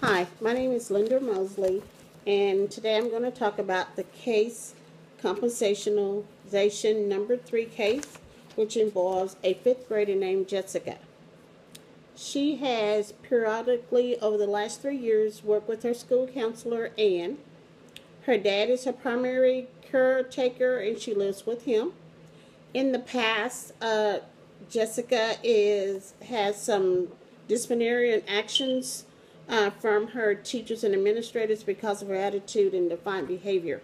Hi, my name is Linda Mosley, and today I'm going to talk about the case Conceptualization number 3 case, which involves a 5th grader named Jessica. She has periodically, over the last 3 years, worked with her school counselor, Ann. Her dad is her primary caretaker, and she lives with him. In the past, Jessica has some disciplinary actions from her teachers and administrators because of her attitude and defiant behavior.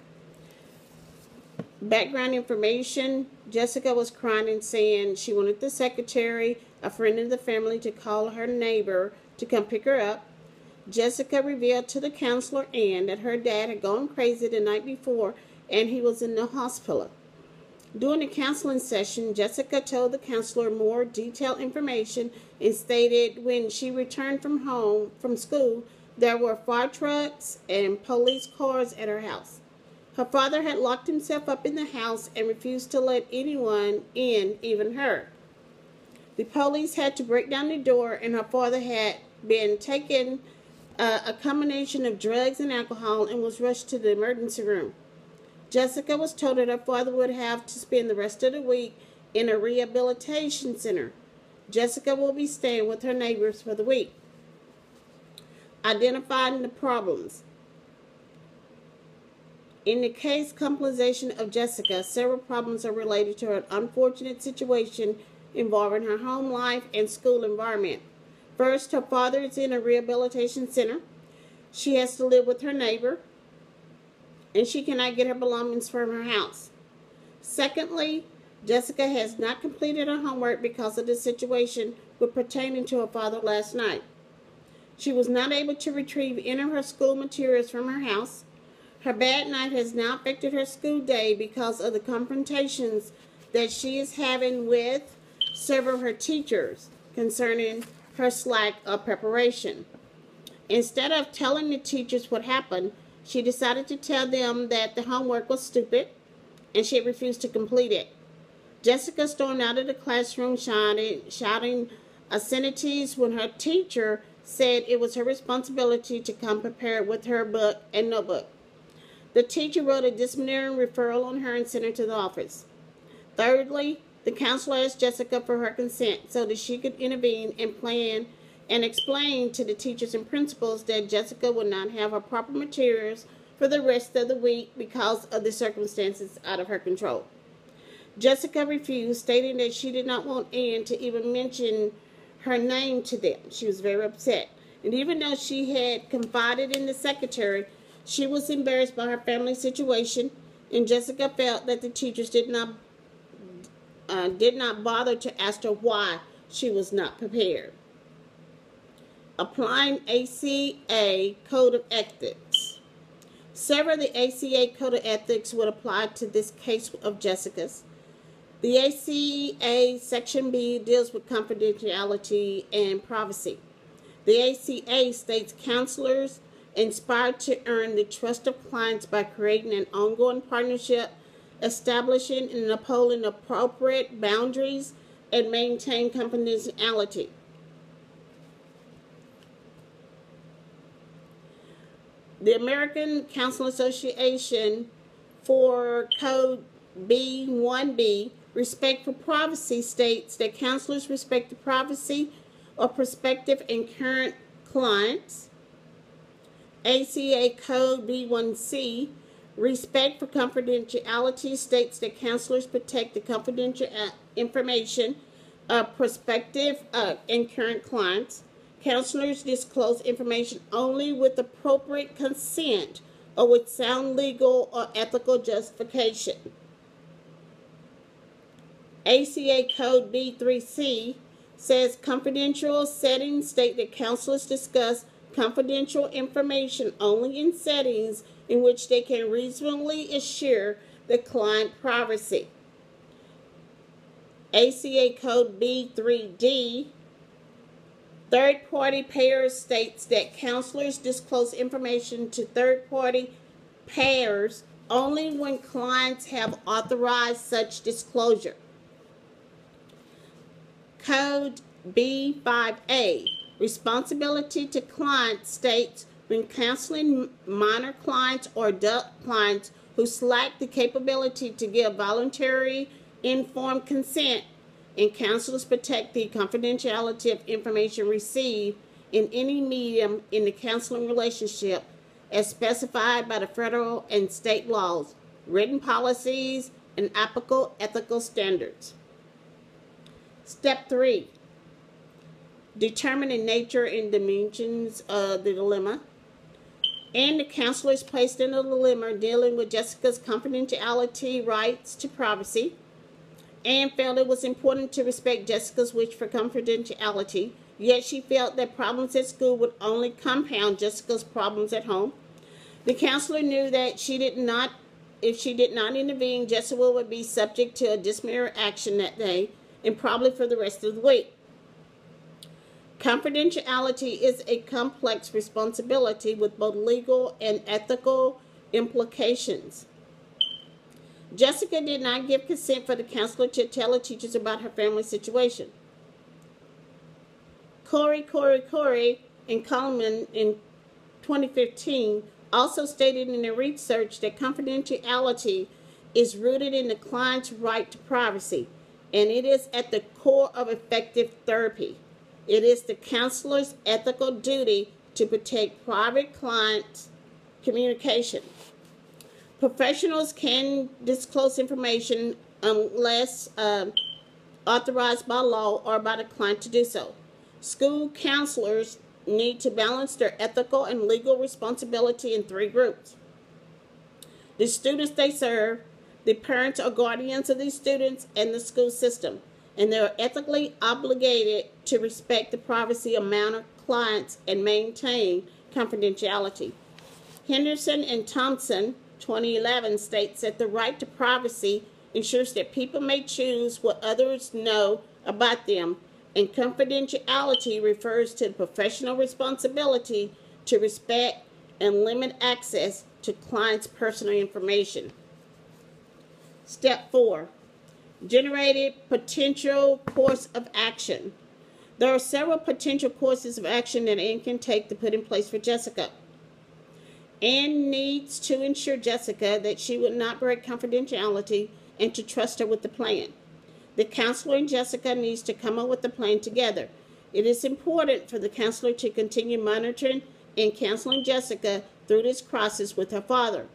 Background information: Jessica was crying and saying she wanted the secretary, a friend of the family, to call her neighbor to come pick her up. Jessica revealed to the counselor Ann that her dad had gone crazy the night before and he was in the hospital. During the counseling session, Jessica told the counselor more detailed information and stated when she returned from school, there were fire trucks and police cars at her house. Her father had locked himself up in the house and refused to let anyone in, even her. The police had to break down the door, and her father had been taken a combination of drugs and alcohol and was rushed to the emergency room. Jessica was told that her father would have to spend the rest of the week in a rehabilitation center. Jessica will be staying with her neighbors for the week. Identifying the problems. In the case Conceptualization of Jessica, several problems are related to her unfortunate situation involving her home life and school environment. First, her father is in a rehabilitation center. She has to live with her neighbor, and she cannot get her belongings from her house. Secondly, Jessica has not completed her homework because of the situation pertaining to her father last night. She was not able to retrieve any of her school materials from her house. Her bad night has now affected her school day because of the confrontations that she is having with several of her teachers concerning her slack of preparation. Instead of telling the teachers what happened, she decided to tell them that the homework was stupid and she refused to complete it. Jessica stormed out of the classroom shouting obscenities when her teacher said it was her responsibility to come prepared with her book and notebook. The teacher wrote a disciplinary referral on her and sent her to the office. Thirdly, the counselor asked Jessica for her consent so that she could intervene and plan and explain to the teachers and principals that Jessica would not have her proper materials for the rest of the week because of the circumstances out of her control. Jessica refused, stating that she did not want Ann to even mention her name to them. She was very upset. And even though she had confided in the secretary, she was embarrassed by her family situation, and Jessica felt that the teachers did not bother to ask her why she was not prepared. Applying ACA Code of Ethics. Several of the ACA Code of Ethics would apply to this case of Jessica's. The ACA Section B deals with confidentiality and privacy. The ACA states counselors inspired to earn the trust of clients by creating an ongoing partnership, establishing and upholding appropriate boundaries, and maintain confidentiality. The American Council Association for Code B1B, Respect for Privacy, states that counselors respect the privacy of prospective and current clients. ACA Code B1C, Respect for Confidentiality, states that counselors protect the confidential information of prospective and current clients. Counselors disclose information only with appropriate consent or with sound legal or ethical justification. ACA Code B3C says confidential settings state that counselors discuss confidential information only in settings in which they can reasonably assure the client privacy. ACA Code B3D, third-party payers, states that counselors disclose information to third-party payers only when clients have authorized such disclosure. Code B5A, responsibility to clients, states when counseling minor clients or adult clients who lack the capability to give voluntary, informed consent, and counselors protect the confidentiality of information received in any medium in the counseling relationship as specified by the federal and state laws, written policies, and applicable ethical standards. Step 3. Determine the nature and dimensions of the dilemma. And the counselor is placed in a dilemma dealing with Jessica's confidentiality rights to privacy, and felt it was important to respect Jessica's wish for confidentiality, yet she felt that problems at school would only compound Jessica's problems at home. The counselor knew that if she did not intervene, Jessica would be subject to a disciplinary action that day and probably for the rest of the week. Confidentiality is a complex responsibility with both legal and ethical implications. Jessica did not give consent for the counselor to tell her teachers about her family situation. Corey and Coleman in 2015 also stated in their research that confidentiality is rooted in the client's right to privacy, and it is at the core of effective therapy. It is the counselor's ethical duty to protect private client communication. Professionals can disclose information unless authorized by law or by the client to do so. School counselors need to balance their ethical and legal responsibility in 3 groups: the students they serve, the parents or guardians of these students, and the school system. And they are ethically obligated to respect the privacy of minor clients and maintain confidentiality. Henderson and Thompson, 2011, states that the right to privacy ensures that people may choose what others know about them, and confidentiality refers to the professional responsibility to respect and limit access to clients' personal information. Step 4. Generated potential course of action. There are several potential courses of action that Anne can take to put in place for Jessica. Anne needs to ensure Jessica that she would not break confidentiality and to trust her with the plan. The counselor and Jessica needs to come up with the plan together. It is important for the counselor to continue monitoring and counseling Jessica through this crisis with her father.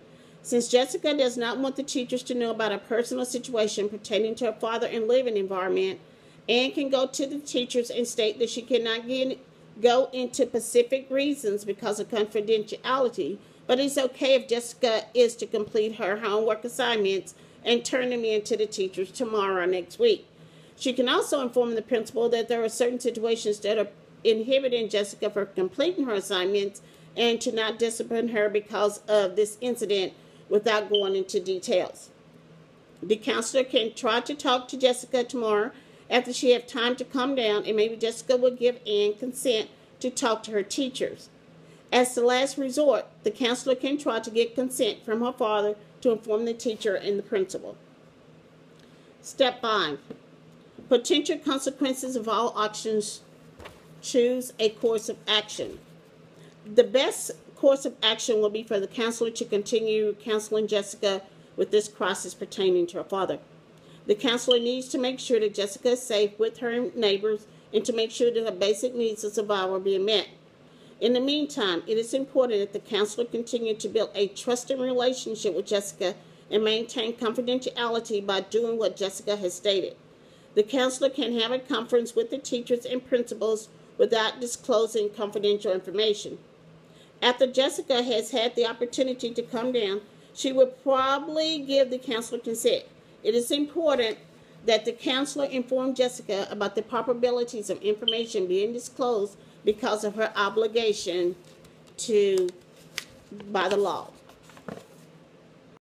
Since Jessica does not want the teachers to know about a personal situation pertaining to her father and living environment, Anne can go to the teachers and state that she cannot go into specific reasons because of confidentiality, but it's okay if Jessica is to complete her homework assignments and turn them in to the teachers tomorrow or next week. She can also inform the principal that there are certain situations that are inhibiting Jessica from completing her assignments and to not discipline her because of this incident without going into details. The counselor can try to talk to Jessica tomorrow after she has time to calm down, and maybe Jessica will give Anne consent to talk to her teachers. As the last resort, the counselor can try to get consent from her father to inform the teacher and the principal. Step 5. Potential consequences of all actions. Choose a course of action. The best course of action will be for the counselor to continue counseling Jessica with this crisis pertaining to her father. The counselor needs to make sure that Jessica is safe with her neighbors and to make sure that her basic needs of survival are being met. In the meantime, it is important that the counselor continue to build a trusting relationship with Jessica and maintain confidentiality by doing what Jessica has stated. The counselor can have a conference with the teachers and principals without disclosing confidential information. After Jessica has had the opportunity to calm down, she will probably give the counselor consent. It is important that the counselor inform Jessica about the probabilities of information being disclosed because of her obligation by the law.